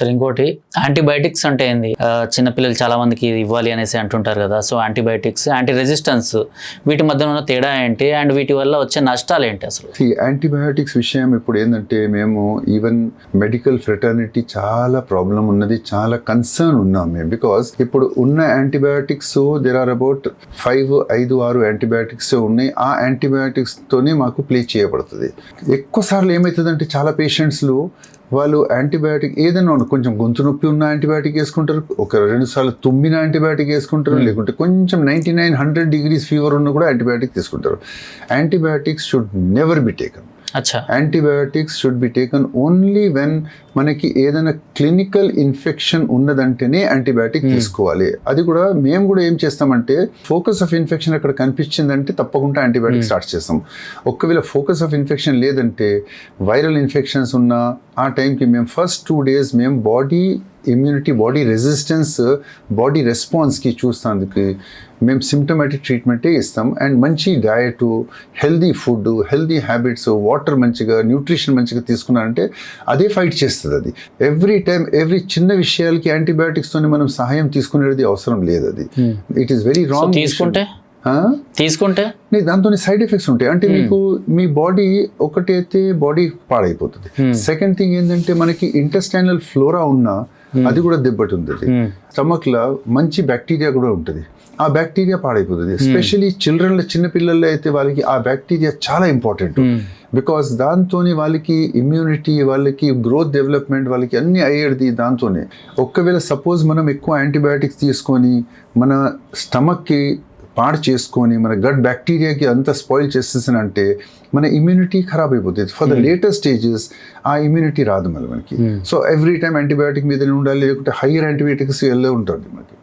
సరే, ఇంకోటి యాంటీబయాటిక్స్ అంటే ఏంది? చిన్నపిల్లలు చాలా మందికి ఇది ఇవ్వాలి అనేసి అంటుంటారు కదా. సో యాంటీబయాటిక్స్, యాంటీ రెసిస్టెన్స్, వీటి మధ్య ఉన్న తేడా ఏంటి అండ్ వీటి వల్ల వచ్చే నష్టాలు ఏంటి అసలు? యాంటీబయాటిక్స్ విషయం ఇప్పుడు ఏంటంటే మేము ఈవెన్ మెడికల్ ఫ్రెటర్నిటీ చాలా ప్రాబ్లం ఉన్నది, చాలా కన్సర్న్ ఉన్నాం మేము. బికాస్ ఇప్పుడు ఉన్న antibiotics there are about 5-6 antibiotics ఉన్నాయి. ఆ యాంటీబయాటిక్స్ తోనే మాకు ప్లే చేయబడుతుంది. ఎక్కువ సార్లు ఏమవుతుందంటే చాలా పేషెంట్స్లో వాళ్ళు యాంటీబయాటిక్ ఏదైనా కొంచెం గొంతు నొప్పి ఉన్న యాంటీబయాటిక్ వేసుకుంటారు, 1-2 సార్లు తుమ్మిన యాంటీబయాటిక్ వేసుకుంటారు, లేకుంటే కొంచెం 99-100 degrees ఫీవర్ ఉన్న కూడా యాంటీబయాటిక్ తీసుకుంటారు. Antibiotics should never be taken. Antibiotics should be taken only when మనకి ఏదైనా క్లినికల్ ఇన్ఫెక్షన్ ఉన్నదంటేనే యాంటీబయాటిక్ తీసుకోవాలి. అది కూడా మేము కూడా ఏం చేస్తామంటే ఫోకస్ ఆఫ్ ఇన్ఫెక్షన్ అక్కడ కనిపించిందంటే తప్పకుండా యాంటీబయాటిక్ స్టార్ట్ చేస్తాం. ఒకవేళ ఫోకస్ ఆఫ్ ఇన్ఫెక్షన్ లేదంటే వైరల్ ఇన్ఫెక్షన్స్ ఉన్న ఆ టైంకి మేము ఫస్ట్ 2 days మేము body immunity, body resistance, body రెస్పాన్స్కి చూస్తానికి మేము సిమ్టమాటిక్ ట్రీట్మెంటే ఇస్తాం. అండ్ మంచి diet, healthy food, healthy habits, water మంచిగా, న్యూట్రిషన్ మంచిగా తీసుకున్నారంటే అదే ఫైట్ చేస్తుంది. అది ఎవ్రీ చిన్న విషయాలకి యాంటీబయాటిక్స్తోనే మనం సహాయం తీసుకునేది అవసరం లేదు. అది ఇట్ ఈస్ వెరీ రాంగ్. తీసుకుంటే దాంతో సైడ్ ఎఫెక్ట్స్ ఉంటాయి. అంటే మీకు మీ బాడీ ఒకటైతే బాడీ పాడైపోతుంది. సెకండ్ థింగ్ ఏంటంటే మనకి ఇంటెస్టైనల్ ఫ్లోరా ఉన్నా అది కూడా దెబ్బతింటుంది. స్టమక్ లో మంచి బ్యాక్టీరియా కూడా ఉంటుంది, ఆ బ్యాక్టీరియా పాడైపోతుంది. ఎస్పెషలీ చిల్డ్రన్లో, చిన్నపిల్లల్లో అయితే వాళ్ళకి ఆ బ్యాక్టీరియా చాలా ఇంపార్టెంట్. బికాస్ దాంతోనే వాళ్ళకి ఇమ్యూనిటీ, వాళ్ళకి గ్రోత్ డెవలప్మెంట్, వాళ్ళకి అన్ని అయ్యేది దాంతోనే. ఒకవేళ సపోజ్ మనం ఎక్కువ యాంటీబయాటిక్స్ తీసుకొని మన స్టమక్కి పాడు చేసుకొని మన గట్ బ్యాక్టీరియాకి అంతా స్పాయిల్ చేసేసానంటే మన ఇమ్యూనిటీ ఖరాబ్ అయిపోతుంది. ఫర్ ద లేటర్ స్టేజెస్ ఆ ఇమ్యూనిటీ రాదు మళ్ళీ మనకి. సో ఎవ్రీ టైం యాంటీబయాటిక్ మీద ఉండాలి, లేకుంటే హైయర్ యాంటీబయాటిక్స్ వెళ్ళే ఉంటుంది మనకి.